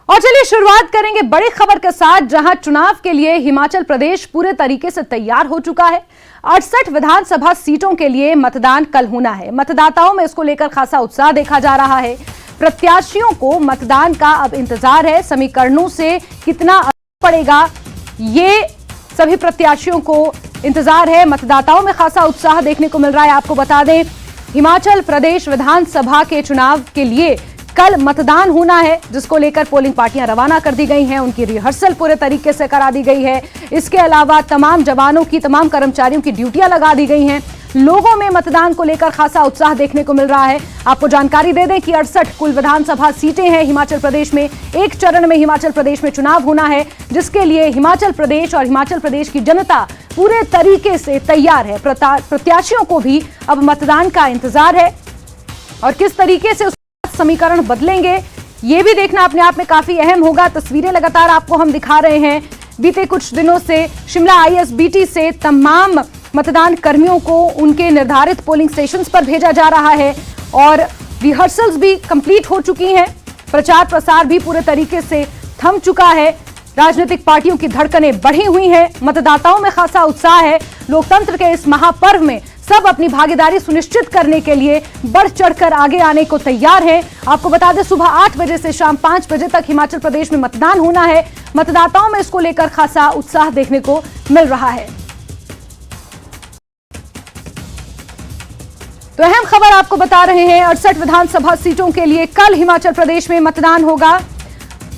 और चलिए शुरुआत करेंगे बड़ी खबर के साथ, जहां चुनाव के लिए हिमाचल प्रदेश पूरे तरीके से तैयार हो चुका है। 68 विधानसभा सीटों के लिए मतदान कल होना है। मतदाताओं में इसको लेकर खासा उत्साह देखा जा रहा है। प्रत्याशियों को मतदान का अब इंतजार है। समीकरणों से कितना असर पड़ेगा, ये सभी प्रत्याशियों को इंतजार है। मतदाताओं में खासा उत्साह देखने को मिल रहा है। आपको बता दें, हिमाचल प्रदेश विधानसभा के चुनाव के लिए कल मतदान होना है, जिसको लेकर पोलिंग पार्टियां रवाना कर दी गई हैं। उनकी रिहर्सल पूरे तरीके से करा दी गई है। इसके अलावा तमाम जवानों की, तमाम कर्मचारियों की ड्यूटियां लगा दी गई हैं। लोगों में मतदान को लेकर खासा उत्साह देखने को मिल रहा है। आपको जानकारी दे दें कि 68 कुल विधानसभा सीटें हैं हिमाचल प्रदेश में। एक चरण में हिमाचल प्रदेश में चुनाव होना है, जिसके लिए हिमाचल प्रदेश और हिमाचल प्रदेश की जनता पूरे तरीके से तैयार है। प्रत्याशियों को भी अब मतदान का इंतजार है और किस तरीके से समीकरण बदलेंगे, ये भी देखना अपने आप में काफी अहम होगा। तस्वीरें लगातार आपको हम दिखा रहे हैं। बीते कुछ दिनों से शिमला आईएसबीटी से तमाम मतदान कर्मियों को उनके निर्धारित पोलिंग स्टेशंस पर भेजा जा रहा है और रिहर्सल्स भी कंप्लीट हो चुकी हैं। प्रचार प्रसार भी पूरे तरीके से थम चुका है। राजनीतिक पार्टियों की धड़कनें बढ़ी हुई हैं। मतदाताओं में खासा उत्साह है। लोकतंत्र के इस महापर्व में सब अपनी भागीदारी सुनिश्चित करने के लिए बढ़ चढ़कर आगे आने को तैयार हैं। आपको बता दें, सुबह 8 बजे से शाम 5 बजे तक हिमाचल प्रदेश में मतदान होना है। मतदाताओं में इसको लेकर खासा उत्साह देखने को मिल रहा है। तो अहम खबर आपको बता रहे हैं, 68 विधानसभा सीटों के लिए कल हिमाचल प्रदेश में मतदान होगा।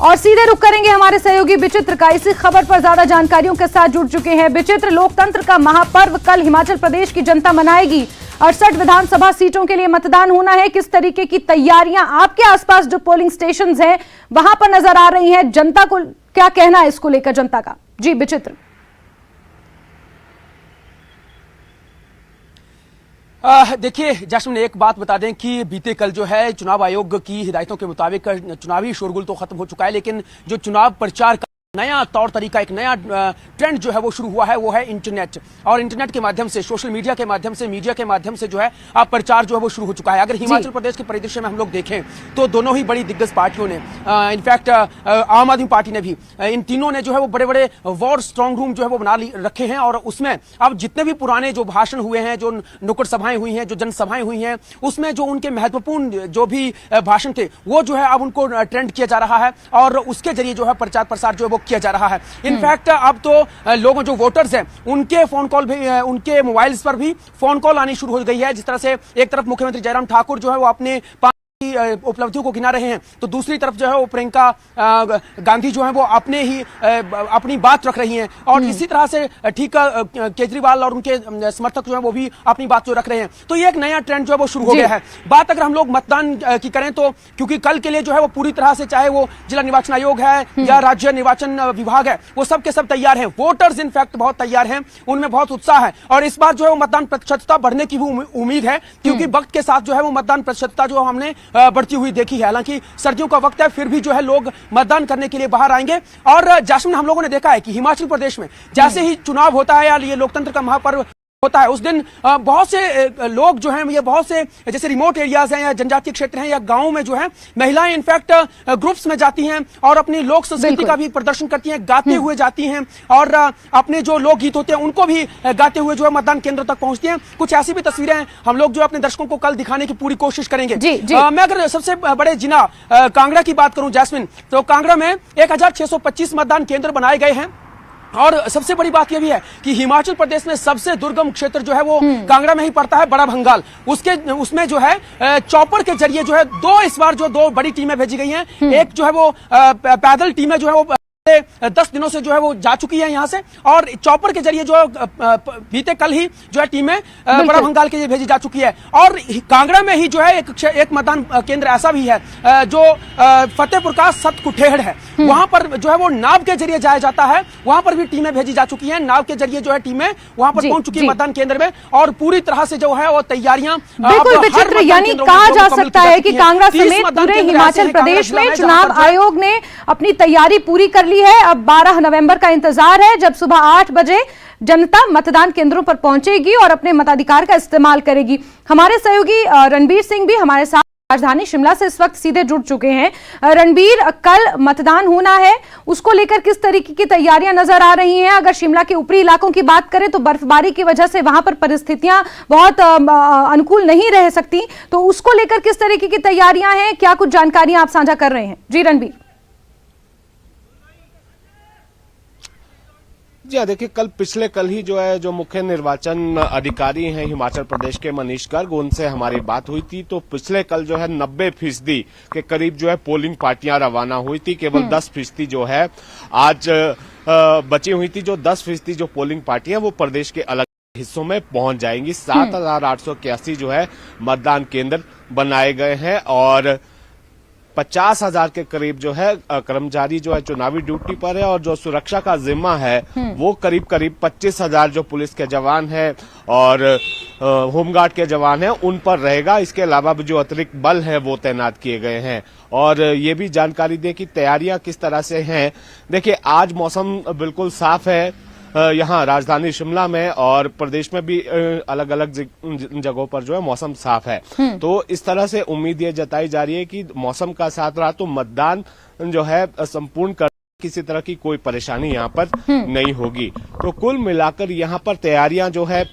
और सीधे रुक करेंगे हमारे सहयोगी विचित्र का। इसी खबर पर ज्यादा जानकारियों के साथ जुड़ चुके हैं विचित्र। लोकतंत्र का महापर्व कल हिमाचल प्रदेश की जनता मनाएगी। 68 विधानसभा सीटों के लिए मतदान होना है। किस तरीके की तैयारियां आपके आसपास जो पोलिंग स्टेशंस हैं वहां पर नजर आ रही हैं? जनता को क्या कहना है इसको लेकर, जनता का? जी विचित्र। देखिए जैस्मिन, एक बात बता दें कि बीते कल जो है चुनाव आयोग की हिदायतों के मुताबिक चुनावी शोरगुल तो खत्म हो चुका है, लेकिन जो चुनाव प्रचार का नया तौर तरीका, एक नया ट्रेंड जो है वो शुरू हुआ है, वो है इंटरनेट। और इंटरनेट के माध्यम से, सोशल मीडिया के माध्यम से, मीडिया के माध्यम से जो है अब प्रचार जो है वो शुरू हो चुका है। अगर हिमाचल प्रदेश के परिदृश्य में हम लोग देखें तो दोनों ही बड़ी दिग्गज पार्टियों ने, इनफैक्ट आम आदमी पार्टी ने भी, इन तीनों ने जो है वो बड़े बड़े वॉर स्ट्रांग रूम जो है वो बना रखे हैं। और उसमें अब जितने भी पुराने जो भाषण हुए हैं, जो नुक्कड़ सभाएं हुई हैं, जो जनसभाएं हुई हैं, उसमें जो उनके महत्वपूर्ण जो भी भाषण थे वो जो है अब उनको ट्रेंड किया जा रहा है और उसके जरिए जो है प्रचार प्रसार जो है वो किया जा रहा है। इनफैक्ट अब तो लोगों, जो वोटर्स हैं, उनके फोन कॉल भी, उनके मोबाइल्स पर भी फोन कॉल आनी शुरू हो गई है। जिस तरह से एक तरफ मुख्यमंत्री जयराम ठाकुर जो है वो अपने उपलब्धियों को गिना रहे हैं, तो दूसरी तरफ जो है वो प्रियंका गांधी जो है वो अपनी बात रख रही हैं। और इसी तरह से ठीक केजरीवाल और उनके समर्थक जो है वो भी अपनी बात जो रख रहे हैं। तो ये एक नया ट्रेंड जो है वो शुरू हो गया है। बात अगर हम लोग मतदान की करें तो क्योंकि कल के लिए जो है वो पूरी तरह से, चाहे वो जिला निर्वाचन आयोग है या राज्य निर्वाचन विभाग है, वो सब के सब तैयार हैं। वोटर्स इनफैक्ट बहुत तैयार हैं, उनमें बहुत उत्साह है। और इस बार जो है वो मतदान प्रतिशतता बढ़ने की भी उम्मीद है, क्योंकि वक्त के साथ जो है वो मतदान प्रतिशतता जो हमने बढ़ती हुई देखी है। हालांकि सर्दियों का वक्त है, फिर भी जो है लोग मतदान करने के लिए बाहर आएंगे। और जैस्मिन, हम लोगों ने देखा है कि हिमाचल प्रदेश में जैसे ही चुनाव होता है या ये लोकतंत्र का महापर्व होता है, उस दिन बहुत से लोग जो हैं, ये बहुत से जैसे रिमोट एरियाज हैं या जनजातीय क्षेत्र हैं या गांवों में जो है महिलाएं इनफैक्ट ग्रुप्स में जाती हैं और अपनी लोक संस्कृति का भी प्रदर्शन करती हैं, गाते हुए जाती हैं और अपने जो लोकगीत होते हैं उनको भी गाते हुए जो है मतदान केंद्र तक पहुंचती हैं। कुछ ऐसी भी तस्वीरें हम लोग जो अपने दर्शकों को कल दिखाने की पूरी कोशिश करेंगे। मैं अगर सबसे बड़े जिला कांगड़ा की बात करूं जैस्मिन, तो कांगड़ा में 1625 मतदान केंद्र बनाए गए हैं। और सबसे बड़ी बात यह भी है कि हिमाचल प्रदेश में सबसे दुर्गम क्षेत्र जो है वो कांगड़ा में ही पड़ता है, बड़ा भंगाल। उसमें जो है चॉपर के जरिए जो है इस बार जो 2 बड़ी टीमें भेजी गई हैं। एक जो है वो पैदल टीमें जो है वो 10 दिनों से जो है वो जा चुकी है यहाँ से, और चॉपर के जरिए जो बीते कल ही जो है टीमें बड़ा भंगाल के लिए भेजी जा चुकी है। और कांगड़ा में ही जो है एक मतदान केंद्र ऐसा भी है जो फतेहपुर का सतकुठेहड़ है। वहां पर जो है वो नाव के जरिए जाया जाता है, वहां पर भी टीमें भेजी जा चुकी हैं। नाव के जरिए जो है टीमें वहां पर पहुंच चुकी है मतदान केंद्र में और पूरी तरह से जो है वो तैयारियां बिल्कुल विचित्र, यानी कहा जा सकता है कि कांगड़ा समेत पूरे हिमाचल प्रदेश में चुनाव आयोग ने अपनी तैयारी पूरी कर ली है। अब 12 नवंबर का इंतजार है, जब सुबह 8 बजे जनता मतदान केंद्रों पर पहुंचेगी और अपने मताधिकार का इस्तेमाल करेगी। हमारे सहयोगी रणबीर सिंह भी हमारे साथ राजधानी शिमला से इस वक्त सीधे जुड़ चुके हैं। रणबीर, कल मतदान होना है, उसको लेकर किस तरीके की तैयारियां नजर आ रही हैं? अगर शिमला के ऊपरी इलाकों की बात करें तो बर्फबारी की वजह से वहां पर परिस्थितियां बहुत अनुकूल नहीं रह सकती, तो उसको लेकर किस तरीके की तैयारियां हैं, क्या कुछ जानकारियां आप साझा कर रहे हैं? जी रणबीर। जी हाँ, देखिए कल ही जो है जो मुख्य निर्वाचन अधिकारी हैं हिमाचल प्रदेश के मनीष गर्ग, उनसे हमारी बात हुई थी। तो पिछले कल जो है 90% के करीब जो है पोलिंग पार्टियां रवाना हुई थी। केवल 10% जो है आज बची हुई थी। जो 10% जो पोलिंग पार्टियां वो प्रदेश के अलग हिस्सों में पहुंच जाएंगी। 7,881 जो है मतदान केंद्र बनाए गए हैं और 50,000 के करीब जो है कर्मचारी जो है चुनावी ड्यूटी पर है और जो सुरक्षा का जिम्मा है वो करीब 25,000 जो पुलिस के जवान हैं और होमगार्ड के जवान हैं उन पर रहेगा। इसके अलावा भी जो अतिरिक्त बल है वो तैनात किए गए हैं। और ये भी जानकारी दें कि तैयारियां किस तरह से हैं। देखिए आज मौसम बिल्कुल साफ है यहाँ राजधानी शिमला में और प्रदेश में भी अलग अलग जगहों पर जो है मौसम साफ है। तो इस तरह से उम्मीद ये जताई जा रही है कि मौसम का साथ रहा तो मतदान जो है संपूर्ण कर किसी तरह की कोई परेशानी यहाँ पर नहीं होगी। तो कुल मिलाकर यहाँ पर तैयारियां जो है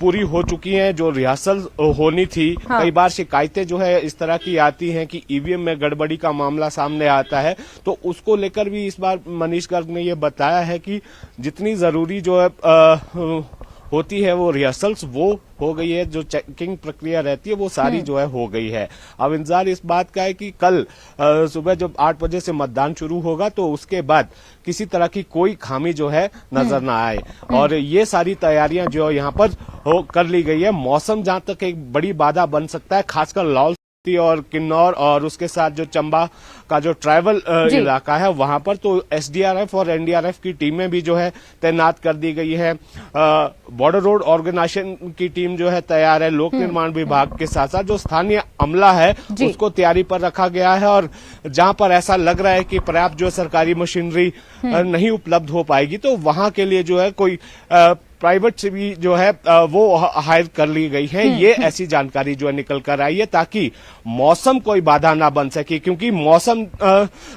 पूरी हो चुकी हैं। जो रिहर्सल होनी थी, कई बार शिकायतें जो है इस तरह की आती हैं कि ईवीएम में गड़बड़ी का मामला सामने आता है, तो उसको लेकर भी इस बार मनीष गर्ग ने ये बताया है कि जितनी जरूरी जो है होती है वो रिहर्सल्स वो हो गई है। जो चेकिंग प्रक्रिया रहती है वो सारी जो है हो गई है। अब इंतजार इस बात का है कि कल सुबह जब 8 बजे से मतदान शुरू होगा तो उसके बाद किसी तरह की कोई खामी जो है नजर ना आए। और ये सारी तैयारियां जो यहाँ पर कर ली गई है। मौसम जहां तक एक बड़ी बाधा बन सकता है, खासकर लाहौल और किन्नौर और उसके साथ जो चंबा का जो ट्राइबल इलाका है वहां पर, तो एसडीआरएफ और एनडीआरएफ की टीमें भी जो है तैनात कर दी गई है। बॉर्डर रोड ऑर्गेनाइजेशन की टीम जो है तैयार है। लोक निर्माण विभाग के साथ साथ जो स्थानीय अमला है उसको तैयारी पर रखा गया है। और जहां पर ऐसा लग रहा है कि पर्याप्त जो सरकारी मशीनरी नहीं उपलब्ध हो पाएगी तो वहां के लिए जो है कोई प्राइवेट से भी जो है वो हायर कर ली गई है। ये ऐसी जानकारी जो है निकल कर आई है ताकि मौसम कोई बाधा ना बन सके, क्योंकि मौसम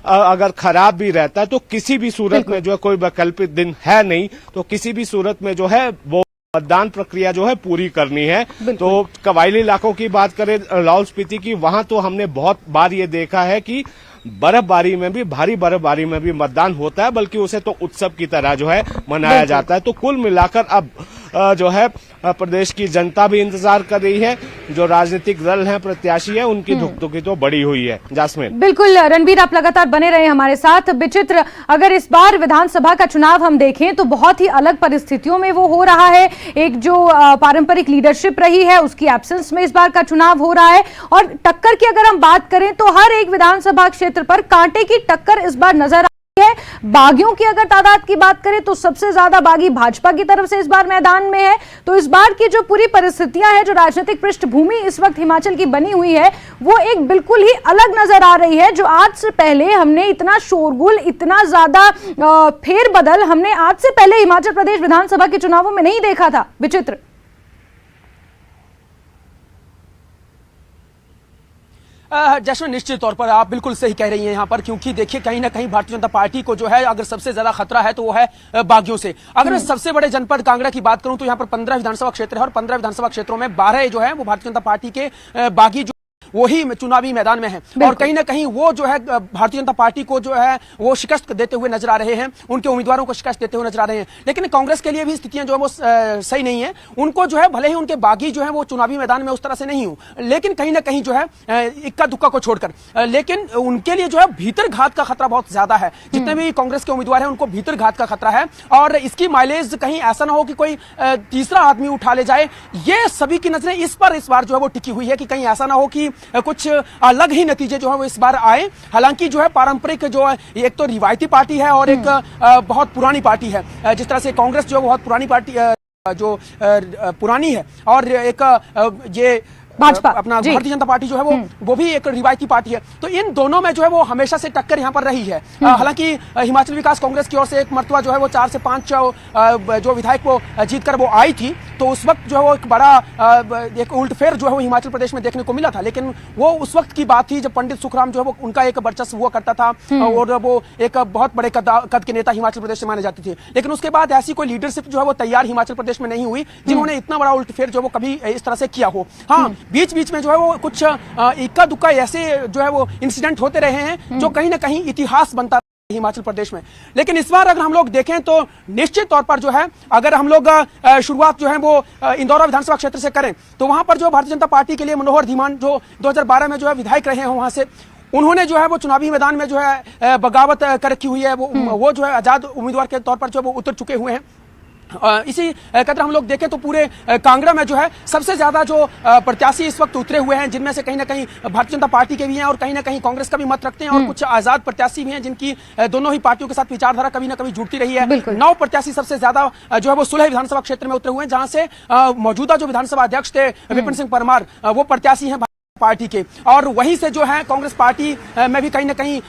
अगर खराब भी रहता है तो किसी भी सूरत में जो है कोई वैकल्पिक दिन है नहीं, तो किसी भी सूरत में जो है वो मतदान प्रक्रिया जो है पूरी करनी है। तो कबायली इलाकों की बात करें, लाहौल स्पीति की, वहां तो हमने बहुत बार ये देखा है कि बर्फबारी में भी, भारी बर्फबारी में भी मतदान होता है, बल्कि उसे तो उत्सव की तरह जो है मनाया जाता है। तो कुल मिलाकर अब जो है प्रदेश की जनता भी इंतजार कर रही है। जो राजनीतिक दल हैं, प्रत्याशी हैं, उनकी धुकधुकी तो बढ़ी हुई है। जास्मिन। बिल्कुल रणबीर, आप लगातार बने रहे हमारे साथ। विचित्र, अगर इस बार विधानसभा का चुनाव हम देखें तो बहुत ही अलग परिस्थितियों में वो हो रहा है। एक जो पारंपरिक लीडरशिप रही है उसकी एब्सेंस में इस बार का चुनाव हो रहा है। और टक्कर की अगर हम बात करें तो हर एक विधानसभा क्षेत्र पर कांटे की टक्कर इस बार नजर है। बागियों की अगर तादाद की बात करें तो सबसे ज्यादा बागी भाजपा की तरफ से इस बार मैदान में है। तो इस बार की जो पूरी परिस्थितियां हैं, जो राजनीतिक पृष्ठभूमि इस वक्त हिमाचल की बनी हुई है, वो एक बिल्कुल ही अलग नजर आ रही है। जो आज से पहले हमने इतना शोरगुल, इतना ज्यादा फेरबदल हमने आज से पहले हिमाचल प्रदेश विधानसभा के चुनावों में नहीं देखा था। विचित्र। जैसे निश्चित तौर पर आप बिल्कुल सही कह रही हैं यहाँ पर, क्योंकि देखिए कहीं ना कहीं भारतीय जनता पार्टी को जो है अगर सबसे ज्यादा खतरा है तो वो है बागियों से। अगर मैं सबसे बड़े जनपद कांगड़ा की बात करूं तो यहाँ पर 15 विधानसभा क्षेत्र है और 15 विधानसभा क्षेत्रों में 12 जो है वो भारतीय जनता पार्टी के बागी जो वही चुनावी मैदान में है। और कहीं ना कहीं वो जो है भारतीय जनता पार्टी को जो है वो शिकस्त देते हुए नजर आ रहे हैं, उनके उम्मीदवारों को शिकस्त देते हुए नजर आ रहे हैं। लेकिन कांग्रेस के लिए भी स्थितियां जो है वो सही नहीं है। उनको जो है भले ही उनके बागी जो है वो चुनावी मैदान में उस तरह से नहीं हो, लेकिन कहीं ना कहीं जो है इक्का दुक्का को छोड़कर, लेकिन उनके लिए जो है भीतर घात का खतरा बहुत ज्यादा है। जितने भी कांग्रेस के उम्मीदवार हैं उनको भीतर घात का खतरा है और इसकी माइलेज कहीं ऐसा ना हो कि कोई तीसरा आदमी उठा ले जाए। ये सभी की नजरें इस बार जो है वो टिकी हुई है कि कहीं ऐसा ना हो कि कुछ अलग ही नतीजे जो है वो इस बार आए। हालांकि जो है पारंपरिक जो है एक तो रिवायती पार्टी है और एक बहुत पुरानी पार्टी है। जिस तरह से कांग्रेस जो है बहुत पुरानी पार्टी जो पुरानी है और एक ये भाजपा अपना भारतीय जनता पार्टी जो है वो भी एक रिवायती पार्टी है। तो इन दोनों में जो है वो हमेशा से टक्कर यहाँ पर रही है। हालांकि हिमाचल विकास कांग्रेस की ओर से एक मर्तबा जो है वो 4 से 5 जो विधायक वो जीतकर वो आई थी, तो उस वक्त जो है वो एक बड़ा एक उल्टफेर जो है वो हिमाचल प्रदेश में देखने को मिला था। लेकिन वो उस वक्त की बात थी जब पंडित सुखराम जो है वो उनका एक वर्चस्व हुआ करता था और वो एक बहुत बड़े कद के नेता हिमाचल प्रदेश से माने जाते थे। लेकिन उसके बाद ऐसी कोई लीडरशिप जो है वो तैयार हिमाचल प्रदेश में नहीं हुई जिन्होंने इतना बड़ा उल्टफेर जो वो कभी इस तरह से किया हो। हाँ, बीच बीच में जो है वो कुछ इक्का दुक्का ऐसे जो है वो इंसिडेंट होते रहे हैं जो कहीं ना कहीं इतिहास बनता हिमाचल प्रदेश में। लेकिन इस बार अगर हम लोग देखें तो निश्चित तौर पर जो है अगर हम लोग शुरुआत जो है वो इंदौर विधानसभा क्षेत्र से करें तो वहां पर जो भारतीय जनता पार्टी के लिए मनोहर धीमान जो 2012 में जो है विधायक रहे हैं वहां से, उन्होंने जो है वो चुनावी मैदान में जो है बगावत कर रखी हुई है। वो जो है आजाद उम्मीदवार के तौर पर जो वो उतर चुके हुए हैं। इसी कदर हम लोग देखें तो पूरे कांगड़ा में जो है सबसे ज्यादा जो प्रत्याशी इस वक्त उतरे हुए हैं, जिनमें से कहीं ना कहीं भारतीय जनता पार्टी के भी हैं और कहीं ना कहीं कांग्रेस का भी मत रखते हैं और कुछ आजाद प्रत्याशी भी हैं जिनकी दोनों ही पार्टियों के साथ विचारधारा कभी ना कभी जुड़ती रही है। 9 प्रत्याशी सबसे ज्यादा जो है वो सुलह विधानसभा क्षेत्र में उतरे हुए हैं, जहां से मौजूदा जो विधानसभा अध्यक्ष थे विपिन सिंह परमार वो प्रत्याशी हैं पार्टी के। और वहीं से जो है कांग्रेस पार्टी में भी कहीं ना कहीं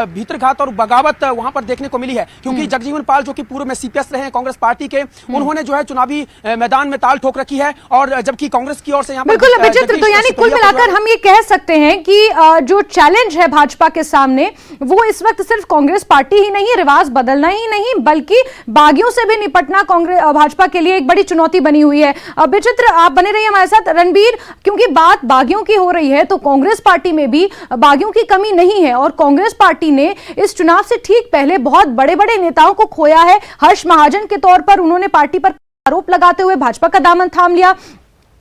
भीतरघात और बगावत वहां पर देखने को मिली है, क्योंकि जगजीवन पाल जो कि पूर्व में सीपीएस रहे हैं कांग्रेस पार्टी के, उन्होंने जो है चुनावी मैदान में ताल ठोक रखी है। और जबकि कांग्रेस की ओर से यहाँ पर बिल्कुल विचित्र, तो यानी कुल मिलाकर हम ये कह सकते हैं कि जो चैलेंज है भाजपा के सामने वो इस वक्त सिर्फ कांग्रेस पार्टी ही नहीं, रिवाज बदलना ही नहीं बल्कि बागियों से भी निपटना कांग्रेस भाजपा के लिए एक बड़ी चुनौती बनी हुई है। विचित्र, आप बने रहिए हमारे साथ। रणबीर, क्योंकि बात बागियों की हो रही है तो कांग्रेस पार्टी में भी बागियों की कमी नहीं है और कांग्रेस पार्टी ने इस चुनाव से ठीक पहले बहुत बड़े बड़े नेताओं को खोया है। हर्ष महाजन के तौर पर उन्होंने पार्टी पर आरोप लगाते हुए भाजपा का दामन थाम लिया।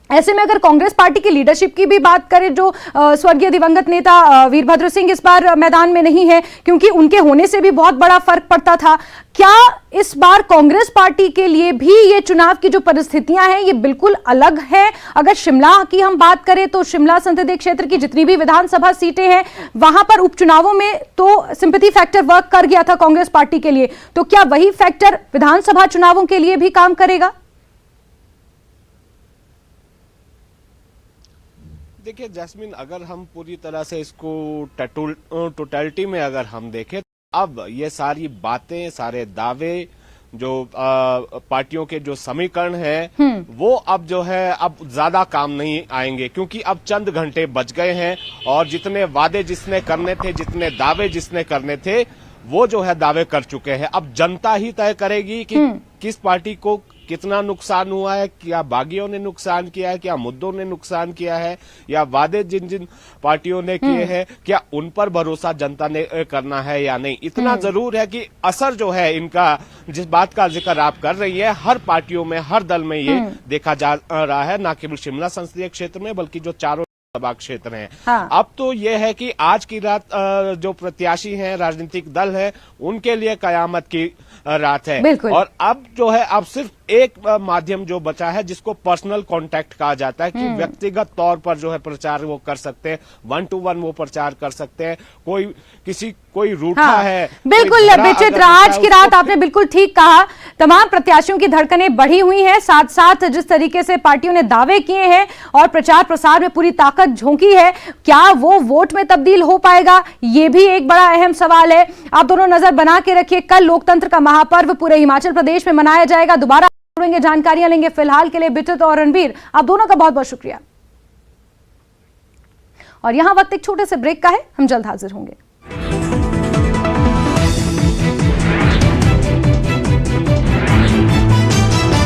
ऐसे में अगर कांग्रेस पार्टी की लीडरशिप की भी बात करें, जो स्वर्गीय दिवंगत नेता वीरभद्र सिंह इस बार मैदान में नहीं है, क्योंकि उनके होने से भी बहुत बड़ा फर्क पड़ता था। क्या इस बार कांग्रेस पार्टी के लिए भी ये चुनाव की जो परिस्थितियां हैं ये बिल्कुल अलग है? अगर शिमला की हम बात करें तो शिमला संसदीय क्षेत्र की जितनी भी विधानसभा सीटें हैं वहां पर उपचुनावों में तो सिंपैथी फैक्टर वर्क कर गया था कांग्रेस पार्टी के लिए, तो क्या वही फैक्टर विधानसभा चुनावों के लिए भी काम करेगा? देखिए जैस्मिन, अगर हम पूरी तरह से इसको टोटलिटी में अगर हम देखें, अब ये सारी बातें, सारे दावे, जो पार्टियों के जो समीकरण है वो अब जो है अब ज्यादा काम नहीं आएंगे, क्योंकि अब चंद घंटे बच गए हैं और जितने वादे जिसने करने थे, जितने दावे जिसने करने थे वो जो है दावे कर चुके हैं। अब जनता ही तय करेगी कि किस पार्टी को कितना नुकसान हुआ है, क्या बागियों ने नुकसान किया है, क्या मुद्दों ने नुकसान किया है, या वादे जिन जिन पार्टियों ने किए हैं क्या उन पर भरोसा जनता ने करना है या नहीं। इतना जरूर है कि असर जो है इनका, जिस बात का जिक्र आप कर रही है, हर पार्टियों में, हर दल में ये देखा जा रहा है, न केवल शिमला संसदीय क्षेत्र में बल्कि जो चारों सभा क्षेत्र हैं। हाँ। अब तो यह है कि आज की रात जो प्रत्याशी हैं, राजनीतिक दल है, उनके लिए कयामत की रात है। और अब जो है अब सिर्फ एक माध्यम जो बचा है जिसको पर्सनल कांटेक्ट कहा जाता है, कि व्यक्तिगत तौर पर जो है प्रचार वो कर सकते हैं, 1 to 1 वो प्रचार कर सकते हैं। कोई रूठा है। बिल्कुल विचित्र, आज की रात आपने बिल्कुल ठीक कहा। तमाम प्रत्याशियों की धड़कनें बढ़ी हुई हैं, साथ साथ जिस तरीके से पार्टियों ने दावे किए हैं और प्रचार प्रसार में पूरी ताकत झोंकी है, क्या वो वोट में तब्दील हो पाएगा, ये भी एक बड़ा अहम सवाल है। आप दोनों नजर बना के रखिए, कल लोकतंत्र का महापर्व पूरे हिमाचल प्रदेश में मनाया जाएगा। दोबारा जुड़ेंगे, जानकारियां लेंगे। फिलहाल के लिए बिचित्र और रणबीर, आप दोनों का बहुत बहुत शुक्रिया। और यहां वक्त एक छोटे से ब्रेक का है, हम जल्द हाजिर होंगे।